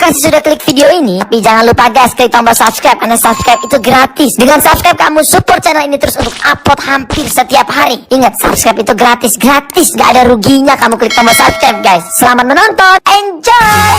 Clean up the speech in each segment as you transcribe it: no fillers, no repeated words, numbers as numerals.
kasih sudah klik video ini, tapi jangan lupa guys klik tombol subscribe karena subscribe itu gratis. Dengan subscribe kamu support channel ini terus untuk upload hampir setiap hari. Ingat, subscribe itu gratis, gak ada ruginya kamu klik tombol subscribe guys. Selamat menonton, enjoy.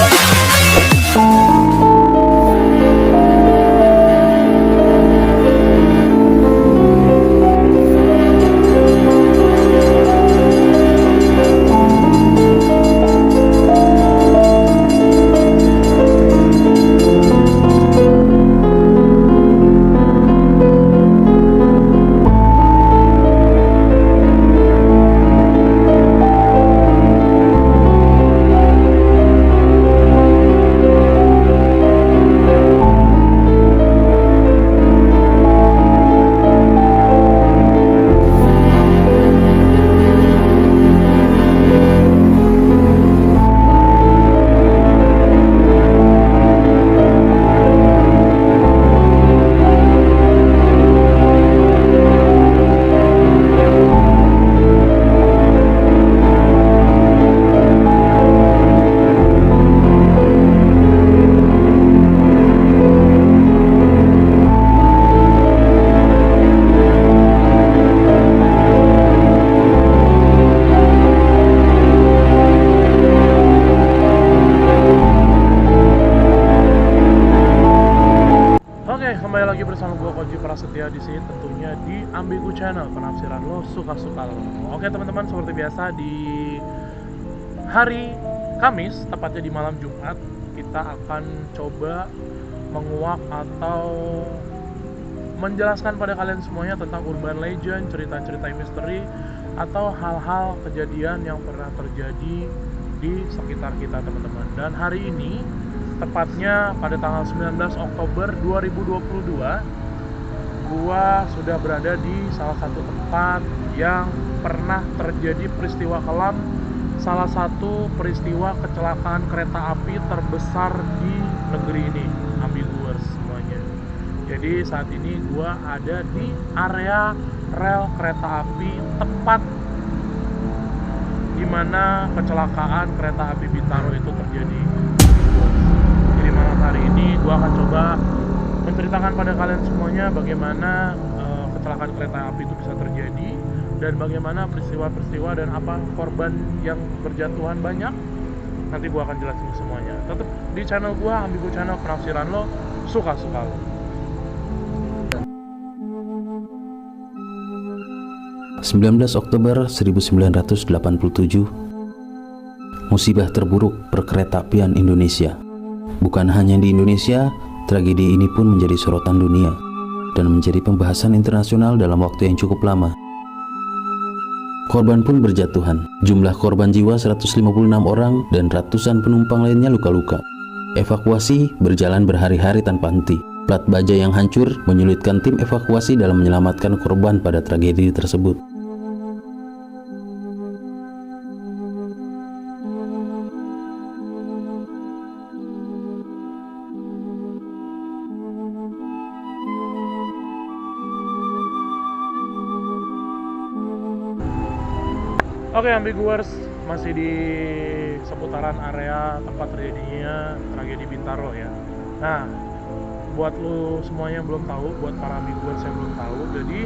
Kembali lagi bersama gue Koji Prasetya di sini tentunya di Ambigu Channel, penafsiran lo suka-suka lo. Oke teman-teman, seperti biasa di hari Kamis, tepatnya di malam Jumat, kita akan coba menguak atau menjelaskan pada kalian semuanya tentang urban legend, cerita-cerita misteri, atau hal-hal kejadian yang pernah terjadi di sekitar kita teman-teman. Dan hari ini tepatnya pada tanggal 19 Oktober 2022, gua sudah berada di salah satu tempat yang pernah terjadi peristiwa kelam, salah satu peristiwa kecelakaan kereta api terbesar di negeri ini, Ambiguers semuanya. Jadi saat ini gua ada di area rel kereta api tepat di mana kecelakaan kereta api Bintaro itu terjadi. Malam hari ini gue akan coba menceritakan pada kalian semuanya bagaimana kecelakaan kereta api itu bisa terjadi dan bagaimana peristiwa-peristiwa dan apa korban yang berjatuhan banyak. Nanti gue akan jelasin semuanya. Tetap di channel gue, Ambigu Channel, penafsiran lo suka-suka lo. (19 Oktober 1987) musibah terburuk perkeretaapian Indonesia. Bukan hanya di Indonesia, tragedi ini pun menjadi sorotan dunia dan menjadi pembahasan internasional dalam waktu yang cukup lama. Korban pun berjatuhan. Jumlah korban jiwa 156 orang dan ratusan penumpang lainnya luka-luka. Evakuasi berjalan berhari-hari tanpa henti. Plat baja yang hancur menyulitkan tim evakuasi dalam menyelamatkan korban pada tragedi tersebut. Oke Ambiguers, masih di seputaran area tempat terjadinya tragedi Bintaro ya. Nah, buat lu semuanya yang belum tahu, buat para Ambiguers yang belum tahu, jadi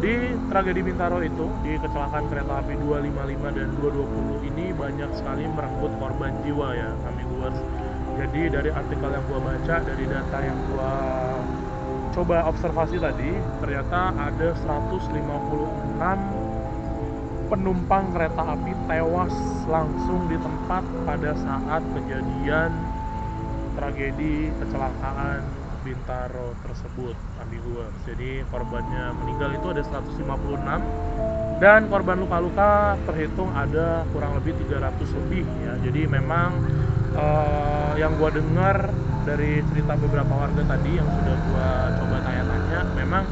di tragedi Bintaro itu, di kecelakaan kereta api 255 dan 220 ini banyak sekali merenggut korban jiwa ya Ambiguers. Jadi dari artikel yang gua baca, dari data yang gua coba observasi tadi, ternyata ada 156 penumpang kereta api tewas langsung di tempat pada saat kejadian tragedi kecelakaan Bintaro tersebut, Ambiguers. Jadi korbannya meninggal itu ada 156 dan korban luka-luka terhitung ada kurang lebih 300 lebih ya. Jadi memang yang gua dengar dari cerita beberapa warga tadi yang sudah gua coba tanya-tanya, memang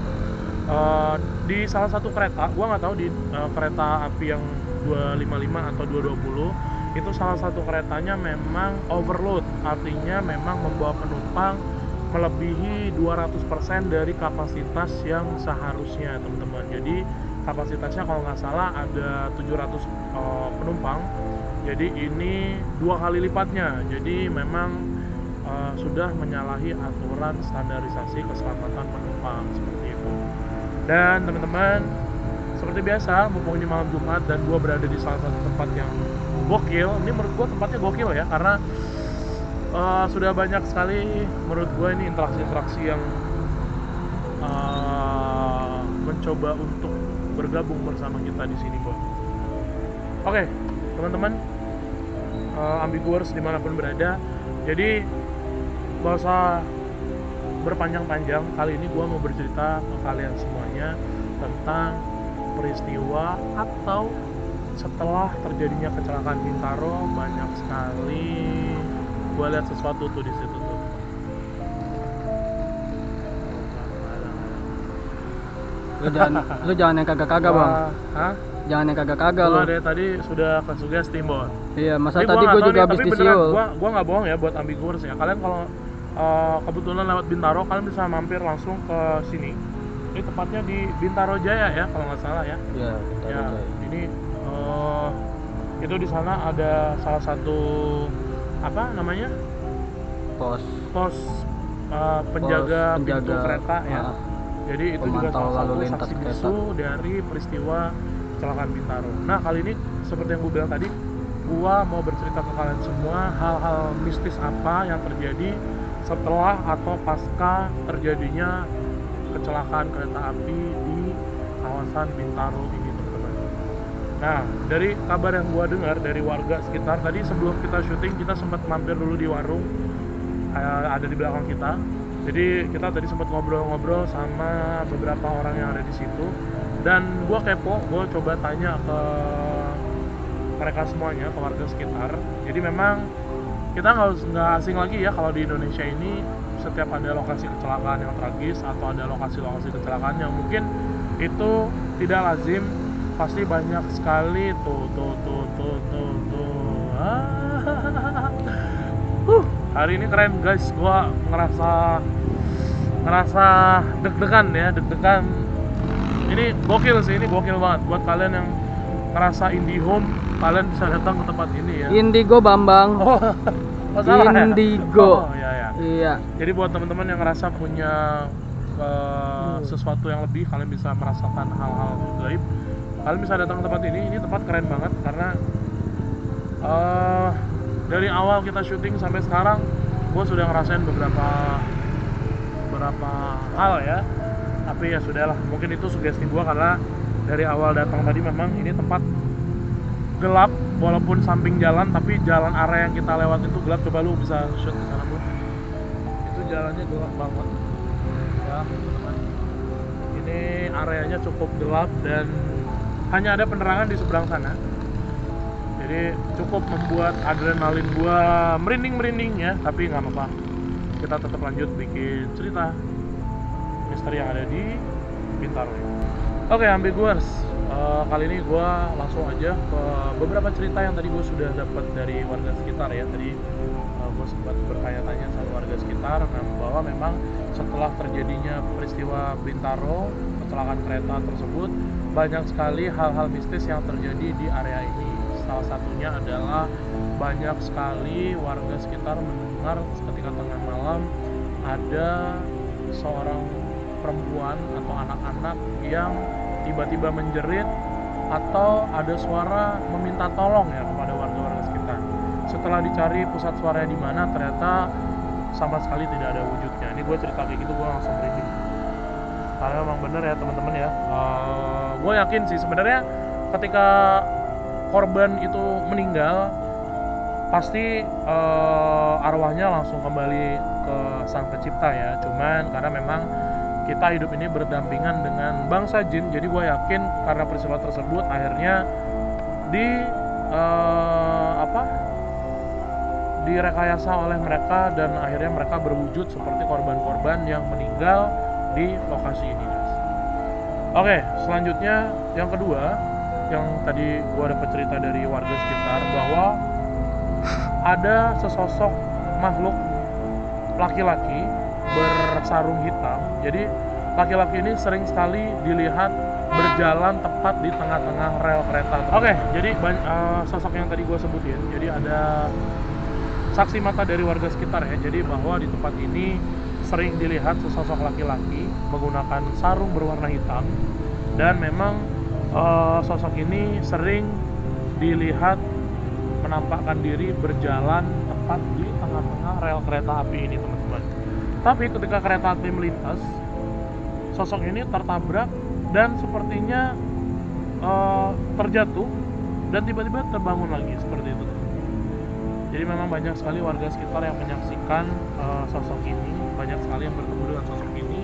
di salah satu kereta, gua nggak tahu di kereta api yang 255 atau 220 itu salah satu keretanya memang overload, artinya memang membawa penumpang melebihi 200% dari kapasitas yang seharusnya teman-teman. Jadi kapasitasnya kalau nggak salah ada 700 penumpang, jadi ini 2 kali lipatnya. Jadi memang sudah menyalahi aturan standarisasi keselamatan penumpang seperti itu. Dan teman-teman, seperti biasa, mumpung ini malam Jumat dan gue berada di salah satu tempat yang gokil. Ini menurut gue tempatnya gokil ya, karena sudah banyak sekali menurut gue ini interaksi-interaksi yang mencoba untuk bergabung bersama kita di sini, Bos. Oke, teman-teman, ambiguers dimanapun berada. Jadi gak usah berpanjang-panjang. Kali ini gue mau bercerita ke kalian semuanya tentang peristiwa atau setelah terjadinya kecelakaan Bintaro. Banyak sekali gue lihat sesuatu tuh di situ tuh. Lu jangan yang kagak-kagak, Bang. Hah? Jangan yang kagak-kagak lu. Gua dari tadi sudah ke sugesti, Bon. Iya, masa Ini tadi nggak gue tahu juga nih, habis tapi di beneran, Siul. gua nggak bohong ya buat ambiguers ya. Kalian kalau kebetulan lewat Bintaro, kalian bisa mampir langsung ke sini. Ini tepatnya di Bintaro Jaya ya, kalau nggak salah ya. Iya, Ya, ini itu di sana ada salah satu apa namanya, pos penjaga pintu penjaga, kereta ya. Jadi itu juga pemantau salah lalu satu lintas saksi kereta. bisu dari peristiwa kecelakaan Bintaro. Nah, kali ini seperti yang gue bilang tadi, gue mau bercerita ke kalian semua hal-hal mistis apa yang terjadi setelah atau pasca terjadinya kecelakaan kereta api di kawasan Bintaro ini, teman-teman. Nah, dari kabar yang gue dengar dari warga sekitar, tadi sebelum kita syuting kita sempat mampir dulu di warung ada di belakang kita. Jadi kita tadi sempat ngobrol-ngobrol sama beberapa orang yang ada di situ, dan gue kepo, gue coba tanya ke mereka semuanya, ke warga sekitar. Jadi memang kita nggak asing lagi ya kalau di Indonesia ini setiap ada lokasi kecelakaan yang tragis atau ada lokasi-lokasi kecelakaan yang mungkin itu tidak lazim, pasti banyak sekali tuh. Hari ini keren guys, gua ngerasa deg-degan ya, deg-degan. Ini gokil sih, ini gokil banget buat kalian yang ngerasa indie home, kalian bisa datang ke tempat ini ya. Indigo, Bambang. Oh, salah ya? Indigo. Oh, iya. Iya. Jadi buat teman-teman yang ngerasa punya sesuatu yang lebih, kalian bisa merasakan hal-hal gaib, kalian bisa datang ke tempat ini. Ini tempat keren banget karena dari awal kita syuting sampai sekarang, gue sudah ngerasain beberapa hal ya. Tapi ya sudahlah, mungkin itu sugesti gue karena dari awal datang tadi memang ini tempat gelap, walaupun samping jalan, tapi jalan area yang kita lewat itu gelap. Coba lu bisa shoot ke sana, Bu. Itu jalannya gelap banget. Ya, teman-teman. Ini areanya cukup gelap dan hanya ada penerangan di seberang sana. Jadi cukup membuat adrenalin gua merinding ya, tapi nggak apa-apa. Kita tetap lanjut bikin cerita misteri yang ada di Bintaro. Oke, ambiguers. Kali ini gua langsung aja ke beberapa cerita yang tadi gua sudah dapat dari warga sekitar ya. Tadi gua sempat bertanya-tanya sama warga sekitar, bahwa memang setelah terjadinya peristiwa Bintaro, kecelakaan kereta tersebut, banyak sekali hal-hal mistis yang terjadi di area ini. Salah satunya adalah banyak sekali warga sekitar mendengar ketika tengah malam ada seorang perempuan atau anak-anak yang tiba-tiba menjerit atau ada suara meminta tolong ya kepada warga-warga sekitar. Setelah dicari pusat suaranya di mana, ternyata sama sekali tidak ada wujudnya. Ini gue cerita kayak gitu, gue langsung merinding. Karena memang bener ya teman-teman ya. Gue yakin sih sebenarnya ketika korban itu meninggal, pasti arwahnya langsung kembali ke Sang Pencipta ya. Cuman karena memang kita hidup ini berdampingan dengan bangsa jin, jadi gue yakin karena peristiwa tersebut akhirnya direkayasa oleh mereka, dan akhirnya mereka berwujud seperti korban-korban yang meninggal di lokasi ini, guys. Oke, selanjutnya yang kedua, yang tadi gua dapat cerita dari warga sekitar bahwa ada sesosok makhluk laki-laki bersarung hitam. Jadi laki-laki ini sering sekali dilihat berjalan tepat di tengah-tengah rel kereta. Oke, jadi sosok yang tadi gua sebutin. Jadi ada saksi mata dari warga sekitar ya. Jadi bahwa di tempat ini sering dilihat sesosok laki-laki menggunakan sarung berwarna hitam, dan memang sosok ini sering dilihat menampakkan diri berjalan tepat di tengah-tengah rel kereta api ini, teman-teman. Tapi ketika kereta api melintas, sosok ini tertabrak dan sepertinya terjatuh dan tiba-tiba terbangun lagi seperti itu. Jadi memang banyak sekali warga sekitar yang menyaksikan sosok ini, banyak sekali yang bertemu dengan sosok ini,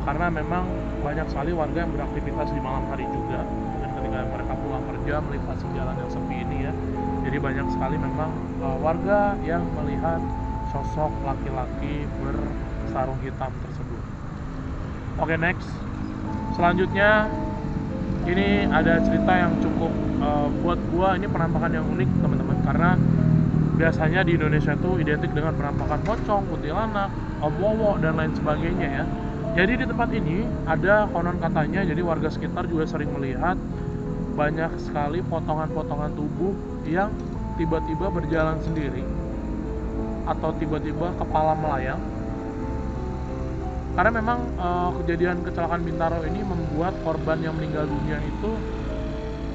karena memang banyak sekali warga yang beraktivitas di malam hari juga, dan ketika mereka pulang kerja melintasi jalan yang sepi ini ya. Jadi banyak sekali memang warga yang melihat sosok laki-laki bersarung hitam tersebut. Oke, next. Selanjutnya ini ada cerita yang cukup buat gua ini penampakan yang unik, teman-teman, karena biasanya di Indonesia tuh identik dengan penampakan pocong, kuntilanak, om wowo dan lain sebagainya ya. Jadi di tempat ini ada konon katanya, jadi warga sekitar juga sering melihat banyak sekali potongan-potongan tubuh yang tiba-tiba berjalan sendiri atau tiba-tiba kepala melayang. Karena memang kejadian kecelakaan Bintaro ini membuat korban yang meninggal dunia itu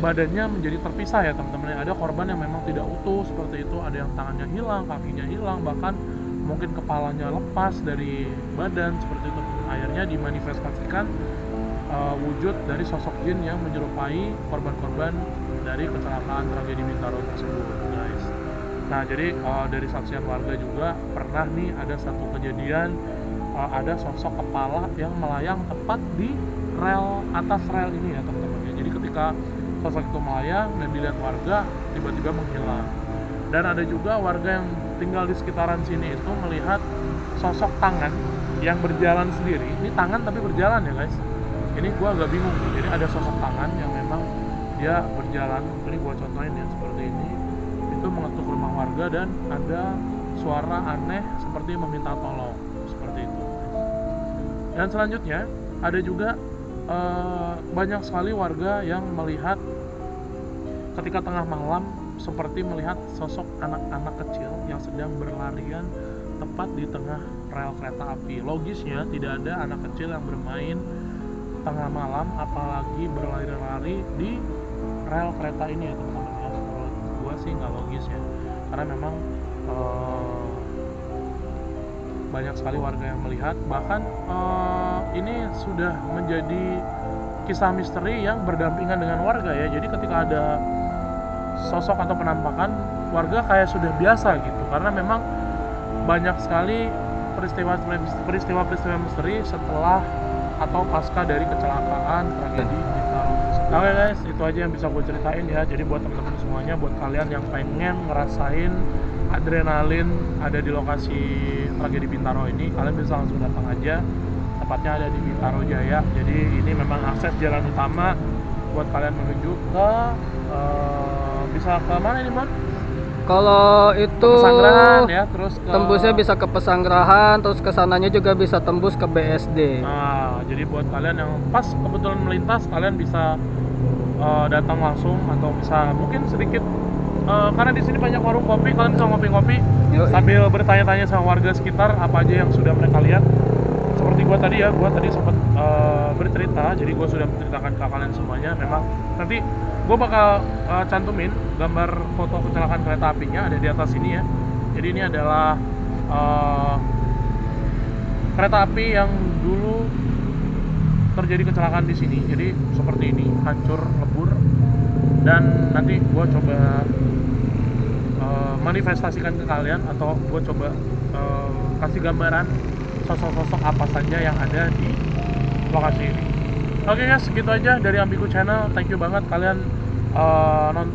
badannya menjadi terpisah ya, teman-teman. Ada korban yang memang tidak utuh seperti itu, ada yang tangannya hilang, kakinya hilang, bahkan mungkin kepalanya lepas dari badan seperti itu. Akhirnya dimanifestasikan wujud dari sosok jin yang menyerupai korban-korban dari kecelakaan tragedi Bintaro tersebut, guys. Nah, jadi dari saksian warga juga pernah nih ada satu kejadian, ada sosok kepala yang melayang tepat di rel, atas rel ini ya, teman-teman. Jadi ketika sosok itu melayang dan dilihat warga, tiba-tiba menghilang. Dan ada juga warga yang tinggal di sekitaran sini itu melihat sosok tangan yang berjalan sendiri. Ini tangan tapi berjalan ya, guys. Ini gua agak bingung nih. Jadi ada sosok tangan yang memang dia berjalan. Ini gua contohin ya, seperti ini. Itu mengetuk rumah warga dan ada suara aneh seperti meminta tolong, seperti itu. Dan selanjutnya ada juga banyak sekali warga yang melihat ketika tengah malam seperti melihat sosok anak-anak kecil yang sedang berlarian tepat di tengah rel kereta api. Logisnya tidak ada anak kecil yang bermain tengah malam, apalagi berlari-lari di rel kereta ini ya, teman-teman ya. Menurut gua sih nggak logis ya, karena memang banyak sekali warga yang melihat. Bahkan ini sudah menjadi kisah misteri yang berdampingan dengan warga ya. Jadi ketika ada sosok atau penampakan, warga kayak sudah biasa gitu, karena memang banyak sekali peristiwa misteri setelah atau pasca dari kecelakaan tragedi Bintaro. Oke guys, itu aja yang bisa gue ceritain ya. Jadi buat teman-teman semuanya, buat kalian yang pengen ngerasain adrenalin ada di lokasi tragedi Bintaro ini, kalian bisa langsung datang aja. Tepatnya ada di Bintaro Jaya. Jadi ini memang akses jalan utama buat kalian menuju ke bisa ke mana ini, Mon? Kalau itu Pesanggerahan ya, terus ke tembusnya bisa ke Pesanggerahan, terus kesananya juga bisa tembus ke BSD. Nah, jadi buat kalian yang pas kebetulan melintas, kalian bisa datang langsung atau bisa mungkin sedikit karena di sini banyak warung kopi, kalian bisa ngopi-ngopi sambil bertanya-tanya sama warga sekitar apa aja yang sudah mereka lihat. Seperti gua tadi sempat bercerita, jadi gua sudah menceritakan ke kalian semuanya. Memang nanti gua bakal cantumin gambar foto kecelakaan kereta apinya ada di atas sini ya. Jadi ini adalah kereta api yang dulu terjadi kecelakaan di sini. Jadi seperti ini, hancur lebur. Dan nanti gua coba manifestasikan ke kalian, atau gua coba kasih gambaran sosok-sosok apa saja yang ada di lokasi ini. Oke guys, segitu aja dari Ambigu Channel. Thank you banget kalian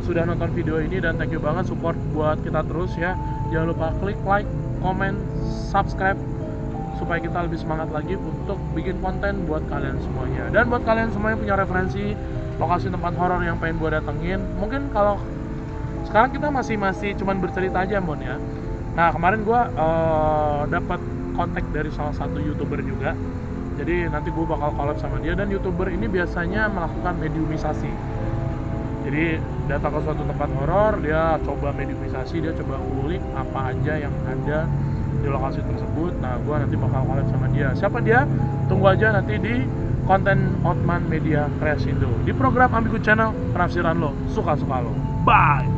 sudah nonton video ini, dan thank you banget support buat kita terus ya. Jangan lupa klik like, comment, subscribe supaya kita lebih semangat lagi untuk bikin konten buat kalian semuanya. Dan buat kalian semua yang punya referensi lokasi tempat horor yang pengen gue datengin, mungkin kalau sekarang kita masih cuman bercerita aja, Mon ya. Nah, kemarin gue dapat kontak dari salah satu YouTuber juga. Jadi nanti gue bakal collab sama dia, dan YouTuber ini biasanya melakukan mediumisasi. Jadi datang ke suatu tempat horor, dia coba mediumisasi, dia coba kulik apa aja yang ada di lokasi tersebut. Nah, gue nanti bakal collab sama dia. Siapa dia? Tunggu aja nanti di konten Otman Media Kreasindo di program Ambigu Channel. Penafsiran lo, suka-suka lo. Bye.